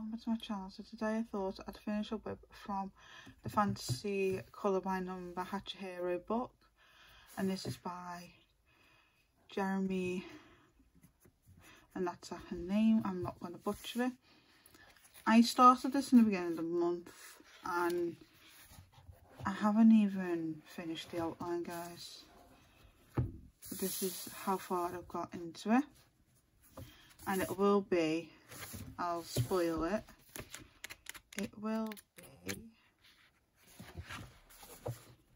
welcome back to my channel. So today I thought I'd finish a whip from the Fantasy Colour by Number Hatch Hero book, and this is by Jeremy, and that's her name. I'm not going to butcher it. I started this in the beginning of the month and I haven't even finished the outline, guys. This is how far I've got into it, and it will be, I'll spoil it, it will be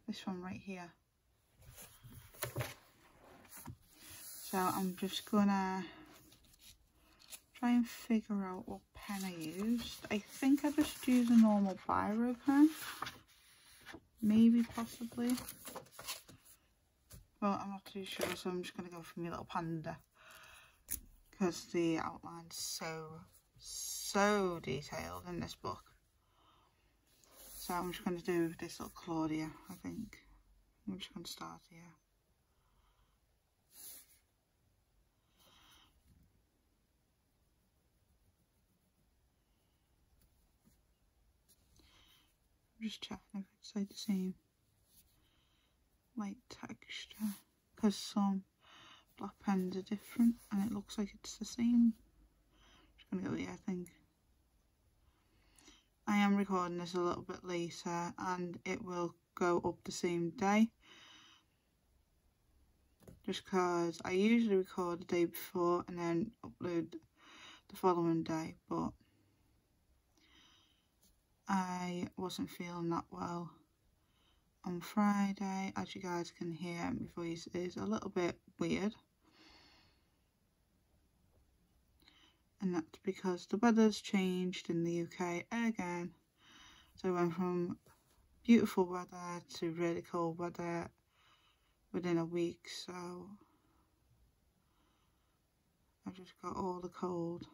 this one right here. So I'm just gonna try and figure out what pen I used. I think I just used a normal biro pen, maybe, possibly, but I'm not too sure, so I'm just gonna go for my little panda because the outline's so detailed in this book. So I'm just going to do this little Claudia, I think. I'm just going to start here. I'm just checking if it's like the same light texture, because some black pens are different and it looks like it's the same. I'm just going to go here, I think. I am recording this a little bit later and it will go up the same day, just because I usually record the day before and then upload the following day, but I wasn't feeling that well on Friday. As you guys can hear, my voice is a little bit weird, and that's because the weather's changed in the UK again. So I went from beautiful weather to really cold weather within a week, so I just got all the cold.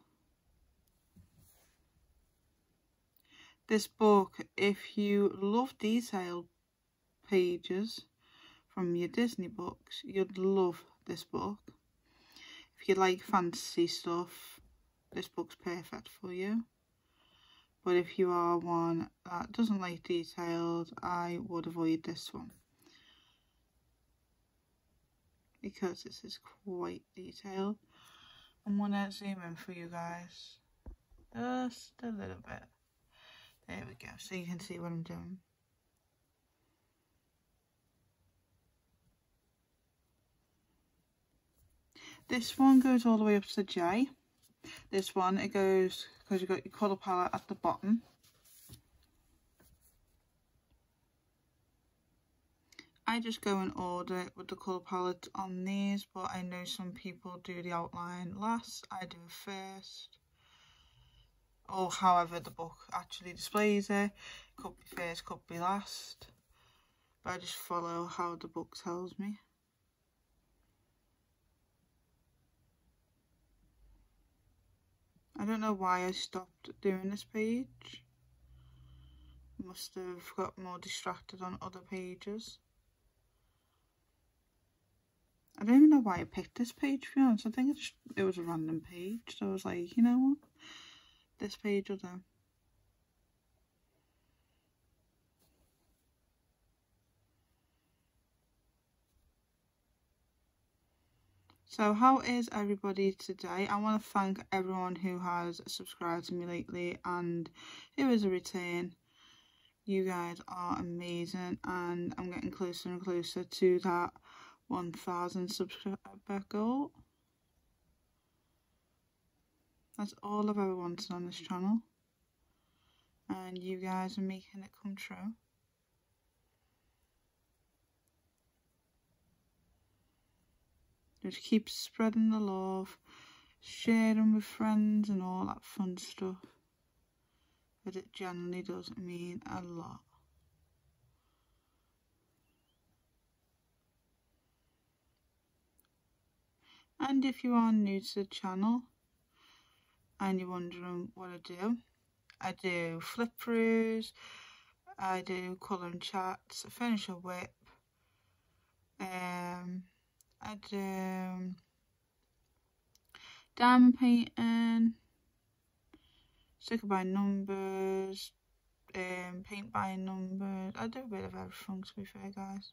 This book, if you love detailed pages from your Disney books, you'd love this book. If you like fantasy stuff, this book's perfect for you. But if you are one that doesn't like detailed, I would avoid this one, because this is quite detailed. I'm gonna zoom in for you guys just a little bit. There we go, so you can see what I'm doing. This one goes all the way up to J. This one, it goes, because you've got your colour palette at the bottom. I just go in order with the colour palette on these, but I know some people do the outline last. I do it first, or however the book actually displays it. Could be first, could be last, but I just follow how the book tells me. I don't know why I stopped doing this page. Must have got more distracted on other pages. I don't even know why I picked this page, to be honest. I think it was a random page, so I was like, you know what, this page will do. So how is everybody today? I want to thank everyone who has subscribed to me lately and who is a return. You guys are amazing, and I'm getting closer and closer to that 1,000 subscriber goal. That's all I've ever wanted on this channel, and you guys are making it come true. Just keep spreading the love, sharing with friends and all that fun stuff, but it generally does mean a lot. And if you are new to the channel and you're wondering what I do flip throughs, I do colour and chats, I finish a whip, I do diamond painting, sticker by numbers, paint by numbers. I do a bit of everything, to be fair, guys.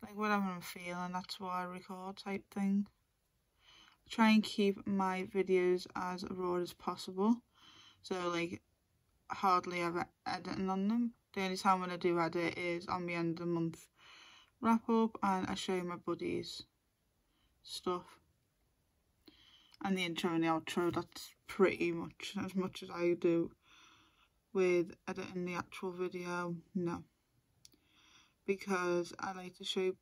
Like whatever I'm feeling, that's what I record type thing. I try and keep my videos as raw as possible. So like hardly ever editing on them. The only time when I do edit is on the end of the month wrap up, and I show my buddies stuff. And the intro and the outro, that's pretty much as I do with editing the actual video. No. Because I like to show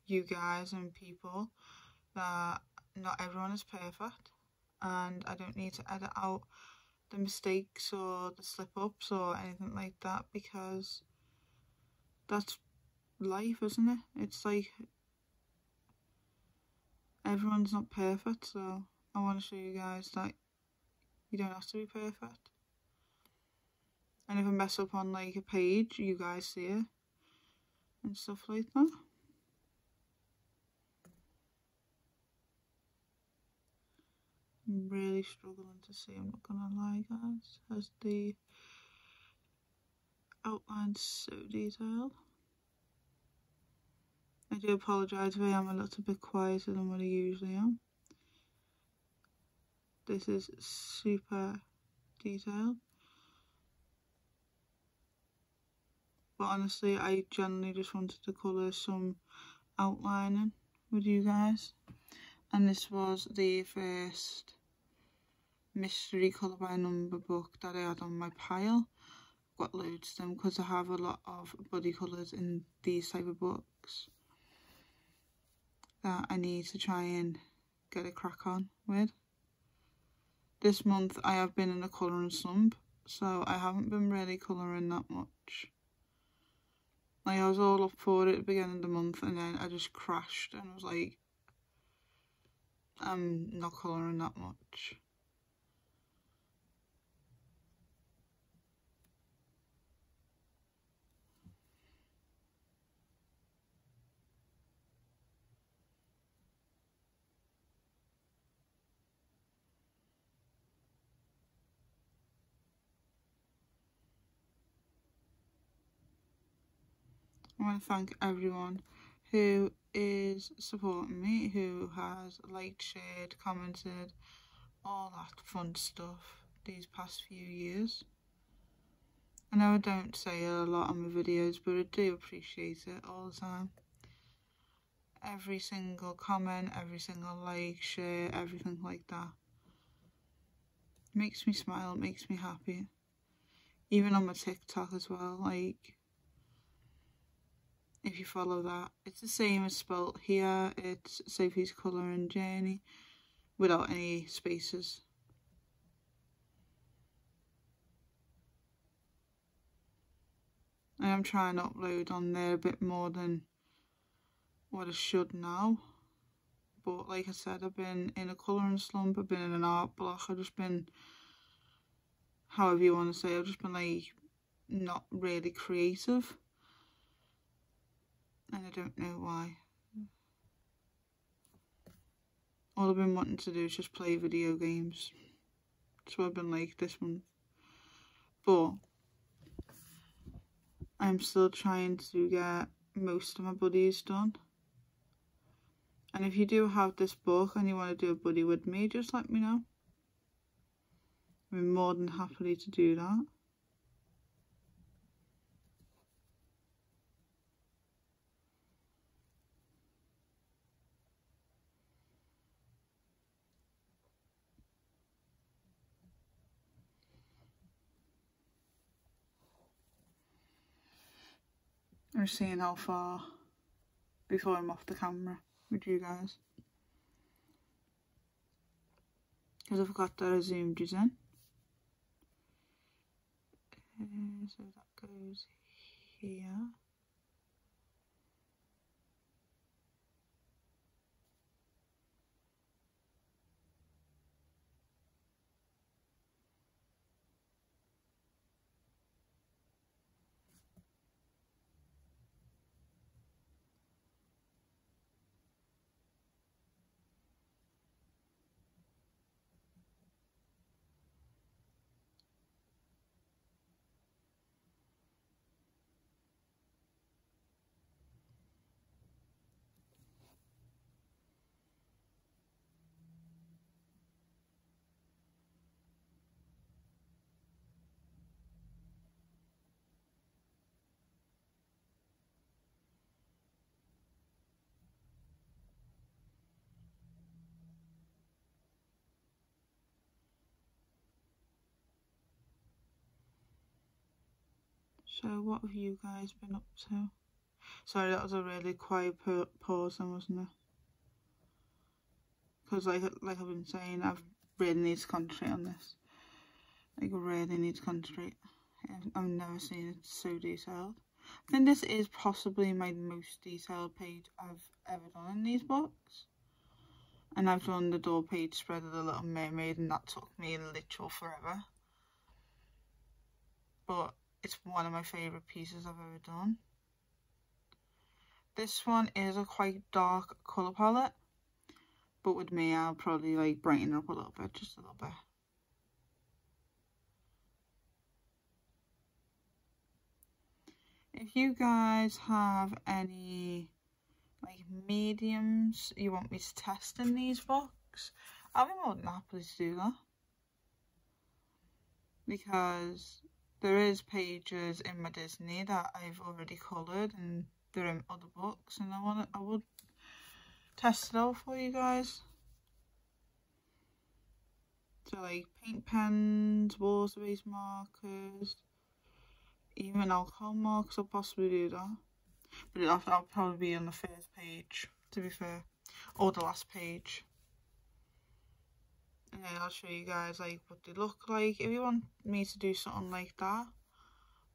you guys and people that not everyone is perfect, and I don't need to edit out the mistakes or the slip-ups or anything like that, because that's life, isn't it? It's like everyone's not perfect, so I want to show you guys that you don't have to be perfect. And if I mess up on like a page, you guys see it and stuff like that. I'm really struggling to see, I'm not gonna lie, guys, as the outline's so detailed. I do apologise if I am a little bit quieter than what I usually am. This is super detailed. But honestly, I generally just wanted to colour some outlining with you guys. And this was the first mystery colour by number book that I had on my pile. I've got loads of them because I have a lot of buddy colours in these type of books that I need to try and get a crack on with. This month I have been in a colouring slump, so I haven't been really colouring that much. Like, I was all up for it at the beginning of the month, and then I just crashed and I was like, I'm not colouring that much. I want to thank everyone who is supporting me, who has liked, shared, commented, all that fun stuff these past few years. I know I don't say it a lot on my videos, but I do appreciate it all the time. Every single comment, every single like, share, everything like that. It makes me smile, it makes me happy. Even on my TikTok as well, like, if you follow that, it's the same as spelt here. It's Sophie's Colouring Journey without any spaces. I am trying to upload on there a bit more than what I should now, but like I said, I've been in a colouring slump, I've been in an art block, I've just been, however you want to say, I've just been like not really creative, and I don't know why. All I've been wanting to do is just play video games. That's what I've been like this month. But I'm still trying to get most of my buddies done. And if you do have this book and you want to do a buddy with me, just let me know. I'm more than happy to do that. I'm seeing how far before I'm off the camera with you guys, because I forgot that I zoomed you in. So that goes here. So what have you guys been up to? Sorry, that was a really quiet pause then, wasn't it? Because like I've been saying, I really need to concentrate on this. Like, I really need to concentrate. I've never seen it so detailed. I think this is possibly my most detailed page I've ever done in these books. And I've done the door page spread of the Little Mermaid, and that took me literal forever. But it's one of my favourite pieces I've ever done. This one is a quite dark colour palette, but with me I'll probably like brighten it up a little bit, just a little bit. If you guys have any like mediums you want me to test in these books, I'll be more than happy to do that. Because there is pages in my Disney that I've already coloured and they're in other books, and I would test it out for you guys. So like paint pens, water-based markers, even alcohol markers, I'll possibly do that. But that'll probably be on the first page, to be fair, or the last page. And then I'll show you guys like what they look like. If you want me to do something like that,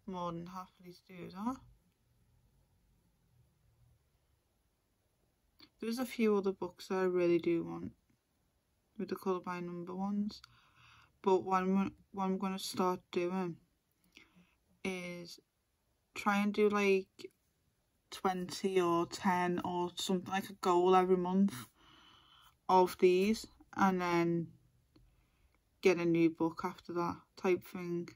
I'm more than happy to do that. There's a few other books that I really do want with the colour by number ones, but what I'm going to start doing is try and do like 20 or 10 or something, like a goal every month of these, and then get a new book after that type thing.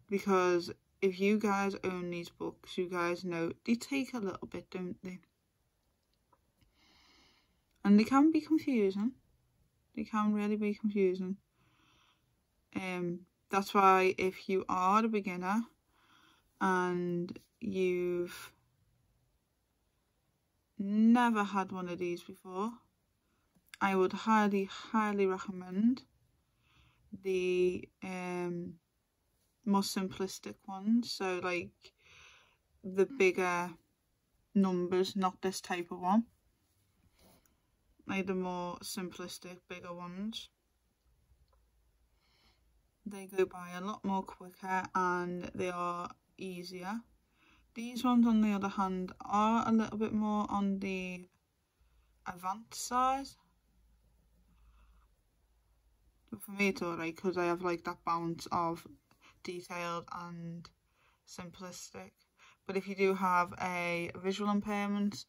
Because if you guys own these books, you guys know they take a little bit, don't they? And they can be confusing. They can really be confusing. That's why if you are a beginner and you've never had one of these before, I would highly recommend the more simplistic ones. So like the bigger numbers, not this type of one. Like the more simplistic, bigger ones. They go by a lot more quicker and they are easier. These ones, on the other hand, are a little bit more on the advanced side. But for me it's alright, because I have like that balance of detailed and simplistic. But if you do have a visual impairment,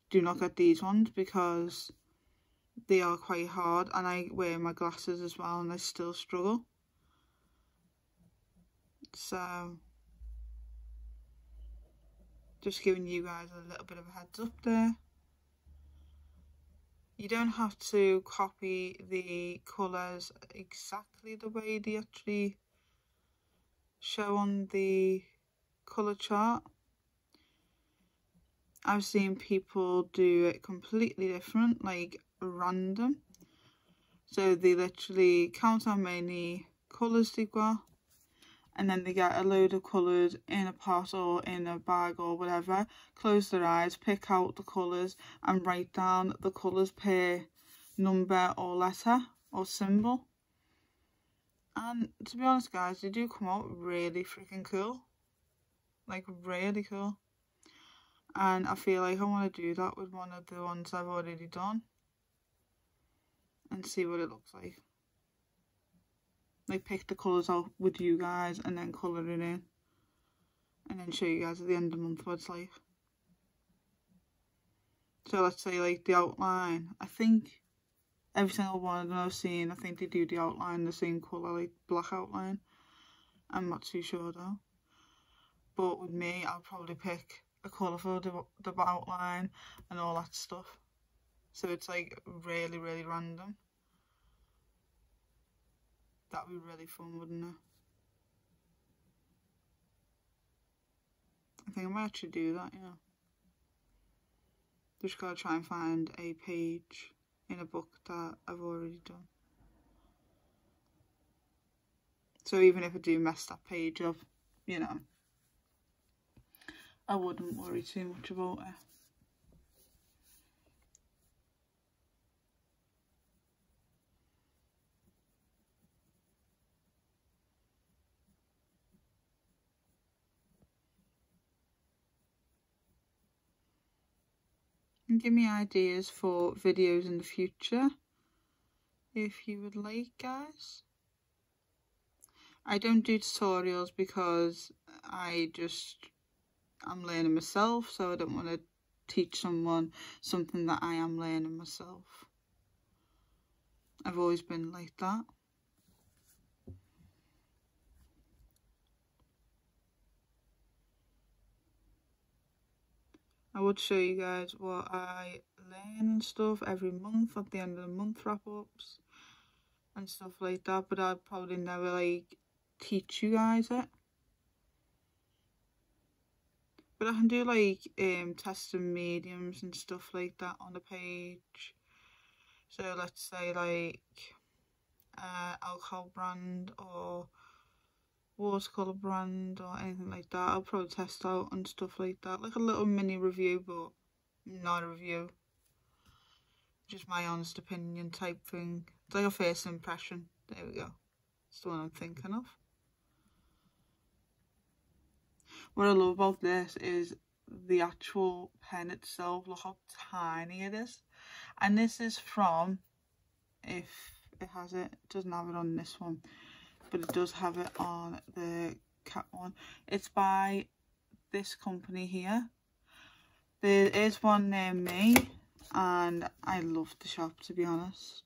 do not get these ones, because they are quite hard, and I wear my glasses as well and I still struggle. So just giving you guys a little bit of a heads up there. You don't have to copy the colours exactly the way they actually show on the colour chart. I've seen people do it completely different, like random. So they literally count how many colours they've got, and then they get a load of colours in a pot or in a bag or whatever, close their eyes, pick out the colours and write down the colours per number or letter or symbol. And to be honest guys, they do come out really freaking cool. Like really cool. And I feel like I want to do that with one of the ones I've already done and see what it looks like. Like pick the colours out with you guys and then colour it in, and then show you guys at the end of the month what it's like. So let's say like the outline, I think every single one of them I've seen, I think they do the outline the same colour, like black outline. I'm not too sure though. But with me, I'll probably pick a colour for the outline and all that stuff. So it's like really random. That'd be really fun, wouldn't it? I think I might actually do that, yeah. Just gotta try and find a page in a book that I've already done. So even if I do mess that page up, you know, I wouldn't worry too much about it. And give me ideas for videos in the future if you would like, guys. I don't do tutorials because I'm learning myself, so I don't want to teach someone something that I am learning myself. I've always been like that. I would show you guys what I learn and stuff every month at the end of the month wrap-ups and stuff like that, but I'd probably never like teach you guys it. But I can do like testing mediums and stuff like that on the page. So let's say like alcohol brand or watercolour brand or anything like that. I'll probably test out and stuff like that, like a little mini review, but not a review, just my honest opinion type thing. It's like a first impression. There we go, it's the one I'm thinking of. What I love about this is the actual pen itself. Look how tiny it is. And this is from, if it has it, it doesn't have it on this one, but it does have it on the cat one. It's by this company here. There is one near me and I love the shop, to be honest.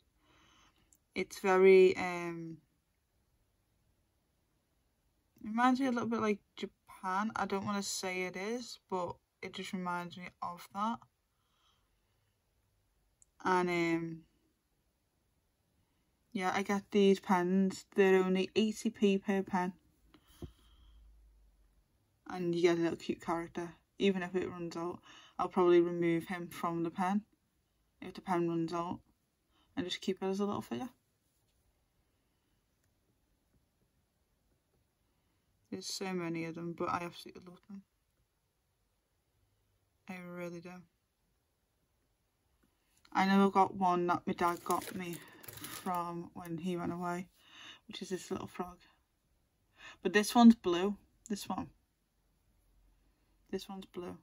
It's very it reminds me a little bit like Japan. I don't want to say it is, but it just reminds me of that. And yeah, I get these pens. They're only 80p per pen. And you get a little cute character. Even if it runs out, I'll probably remove him from the pen if the pen runs out and just keep it as a little figure. There's so many of them, but I absolutely love them. I really do. I know I got one that my dad got me from when he went away, which is this little frog. But this one's blue. This one's blue.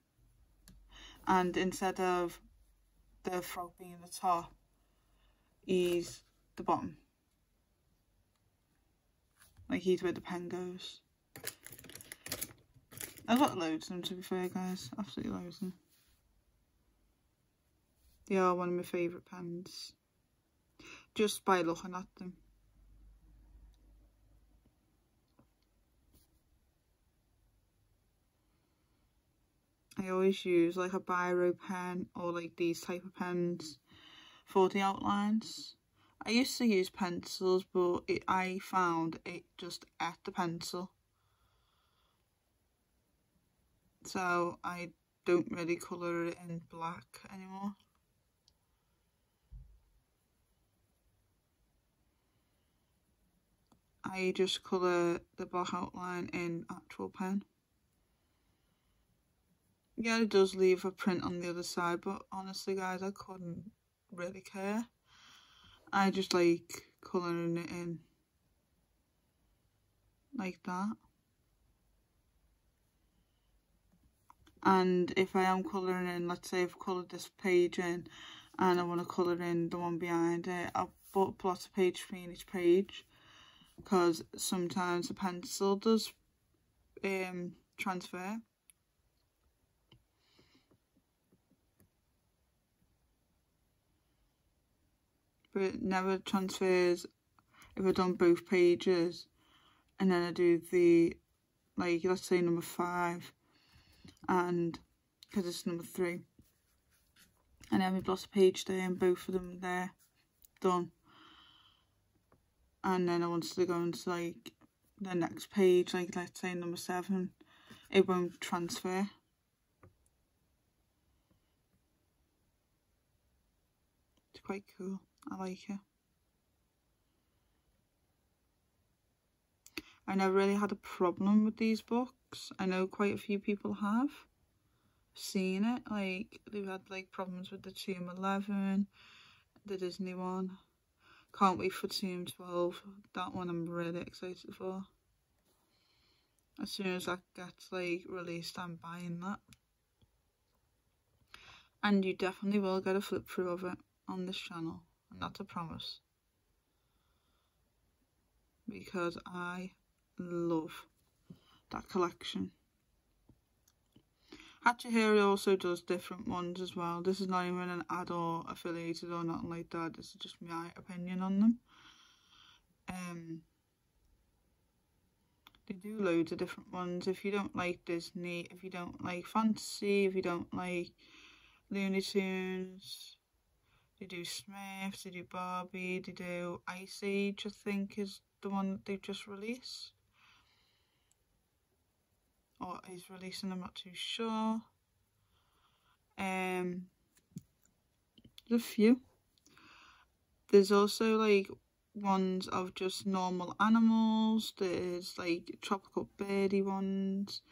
And instead of the frog being the top, he's the bottom. Like he's where the pen goes. I've got loads of them, to be fair, guys. Absolutely loads of them. They are one of my favourite pens, just by looking at them. I always use like a biro pen or like these type of pens for the outlines. I used to use pencils, but I found it just ate the pencil. So I don't really colour it in black anymore. I just colour the black outline in actual pen. Yeah, it does leave a print on the other side, but honestly guys, I couldn't really care. I just like colouring it in like that. And if I am colouring in, let's say I've coloured this page in and I want to colour in the one behind it, I'll plot a page between each page, because sometimes the pencil does transfer. But it never transfers if I've done both pages and then I do the, like, let's say number 5, and because it's number 3, and then we've lost a page there and both of them there done, and then I wanted to go into like the next page, like let's say number 7, it won't transfer. It's quite cool. I like it. I never really had a problem with these books. I know quite a few people have seen it, like they've had like problems with the Tomb 11, the Disney one. Can't wait for Tomb 12. That one I'm really excited for. As soon as that gets like released, I'm buying that. And you definitely will get a flip through of it on this channel, and that's a promise. Because I love that collection. Hachihiro also does different ones as well. This is not even an ad or affiliated or nothing like that. This is just my opinion on them. They do loads of different ones. If you don't like Disney, if you don't like fantasy, if you don't like Looney Tunes, they do Smiths, they do Barbie, they do Ice Age, I think is the one that they've just released. Or is releasing, I'm not too sure. There's a few. There's also like ones of just normal animals. There's like tropical birdie ones.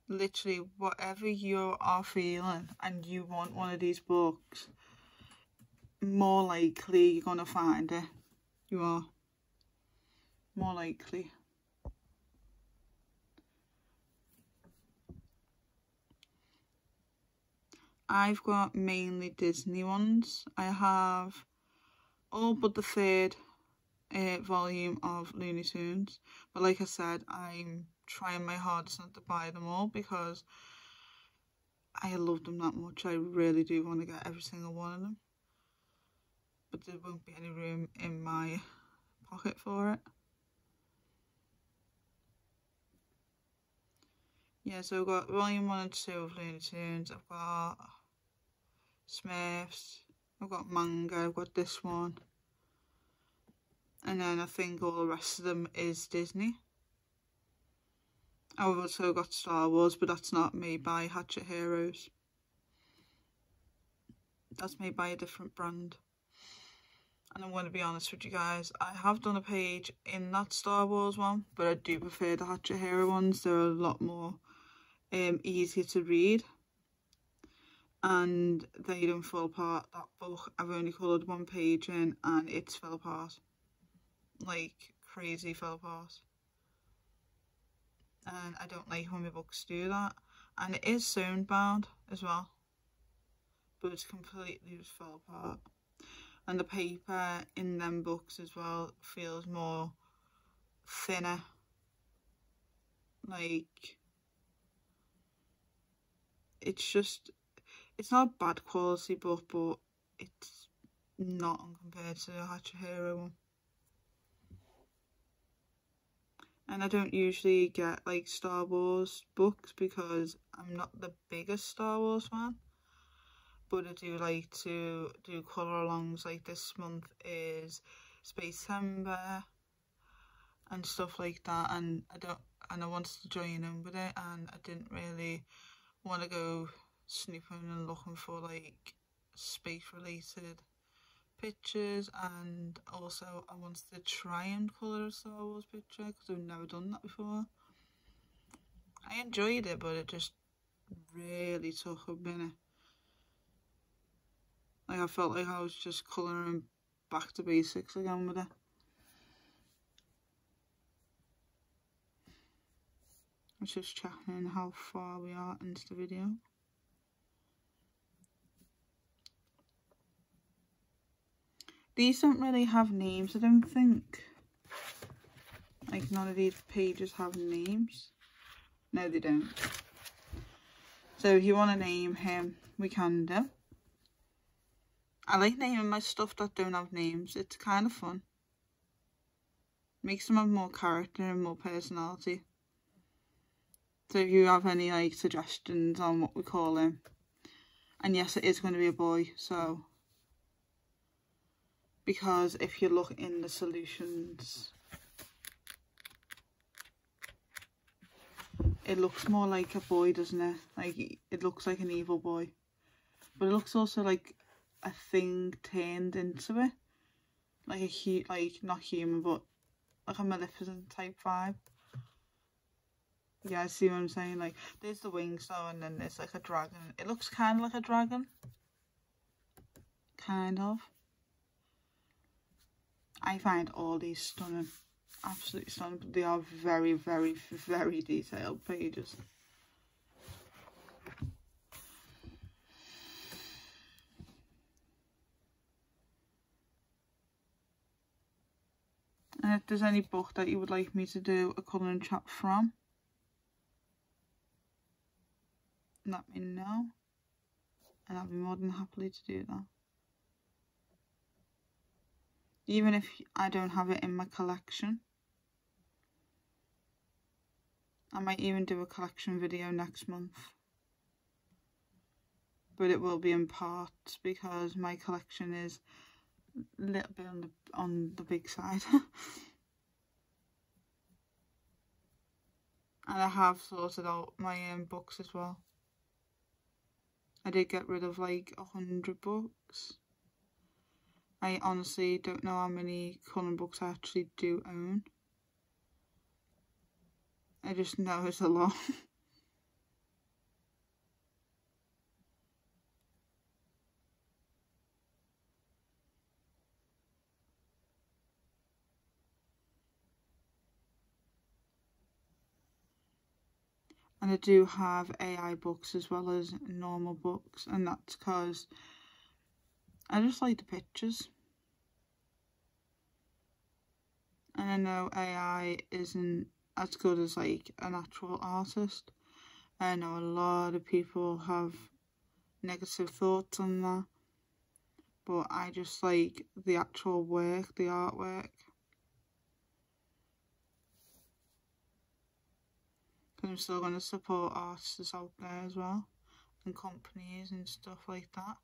Literally whatever you are feeling and you want one of these books, more likely you're gonna find it. You are more likely. I've got mainly Disney ones. I have all but the third volume of Looney Tunes, but like I said, I'm trying my hardest not to buy them all because I love them that much. I really do want to get every single one of them, but there won't be any room in my pocket for it. Yeah, so I've got volume 1 and 2 of Looney Tunes. I've got Smiths, I've got manga, I've got this one, and then I think all the rest of them is Disney. I've also got Star Wars, but that's not made by Hachihiros. That's made by a different brand. And I'm going to be honest with you guys, I have done a page in that Star Wars one, but I do prefer the Hachihiro ones. They're a lot more easier to read, and they don't fall apart. That book, I've only coloured one page in and it's fell apart. Like, crazy fell apart. And I don't like when my books do that. And it is sewn bound as well, but it's completely just fell apart. And the paper in them books as well feels more thinner. Like, it's not a bad quality book, but it's not compared to the Hachihiro one. And I don't usually get like Star Wars books because I'm not the biggest Star Wars fan, but I do like to do colour alongs. Like this month is Spacember and stuff like that, and I wanted to join in with it, and I didn't really want to go snooping and looking for like space related pictures, and also I wanted to try and colour a Star Wars picture because I've never done that before. I enjoyed it, but it just really took a minute. Like, I felt like I was just colouring back to basics again with it. I was just checking how far we are into the video. These don't really have names, I don't think. Like, none of these pages have names. No, they don't. So if you want to name him, we can do. I like naming my stuff that don't have names. It's kind of fun. Makes them have more character and more personality. So if you have any like suggestions on what we call him. And yes, it is going to be a boy, so... Because if you look in the solutions, it looks more like a boy, doesn't it? Like, it looks like an evil boy. But it looks also like a thing turned into it. Like a not human, but like a Maleficent type vibe. Yeah, I see what I'm saying. Like, there's the wings though, and then there's like a dragon. It looks kind of like a dragon. Kind of. I find all these stunning. Absolutely stunning. But they are very, very, very detailed pages. And if there's any book that you would like me to do a colouring chat from, let me know. And I'll be more than happy to do that. Even if I don't have it in my collection. I might even do a collection video next month. But it will be in parts because my collection is a little bit on the big side. And I have sorted out my books as well. I did get rid of like 100 books. I honestly don't know how many colouring books I actually do own. I just know it's a lot. And I do have AI books as well as normal books, and that's because I just like the pictures. And I know AI isn't as good as like an actual artist. I know a lot of people have negative thoughts on that, but I just like the actual work, the artwork. Because I'm still going to support artists out there as well, and companies and stuff like that.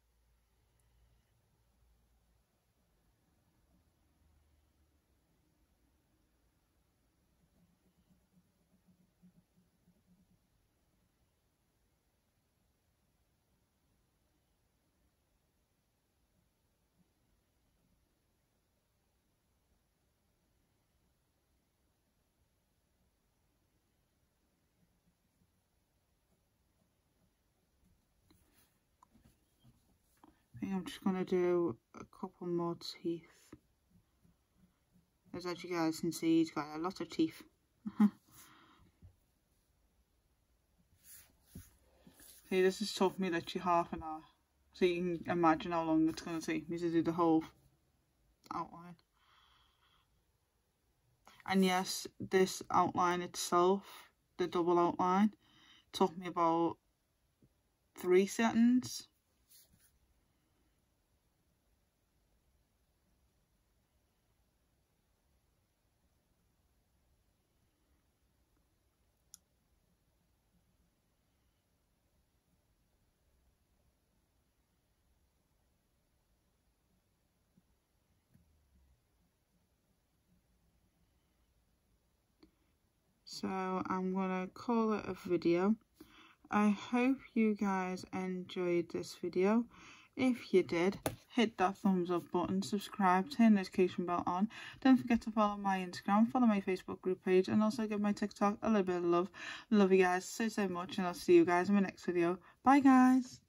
I think I'm just going to do a couple more teeth. As you guys can see, he's got a lot of teeth. See, this has took me literally half an hour. So you can imagine how long it's going to take me to do the whole outline. And yes, this outline itself, the double outline, took me about 3 seconds. So I'm gonna call it a video. I hope you guys enjoyed this video. If you did, hit that thumbs up button, subscribe, turn the notification bell on. Don't forget to follow my Instagram, follow my Facebook group page, and also give my TikTok a little bit of love. Love you guys so much, and I'll see you guys in my next video. Bye guys.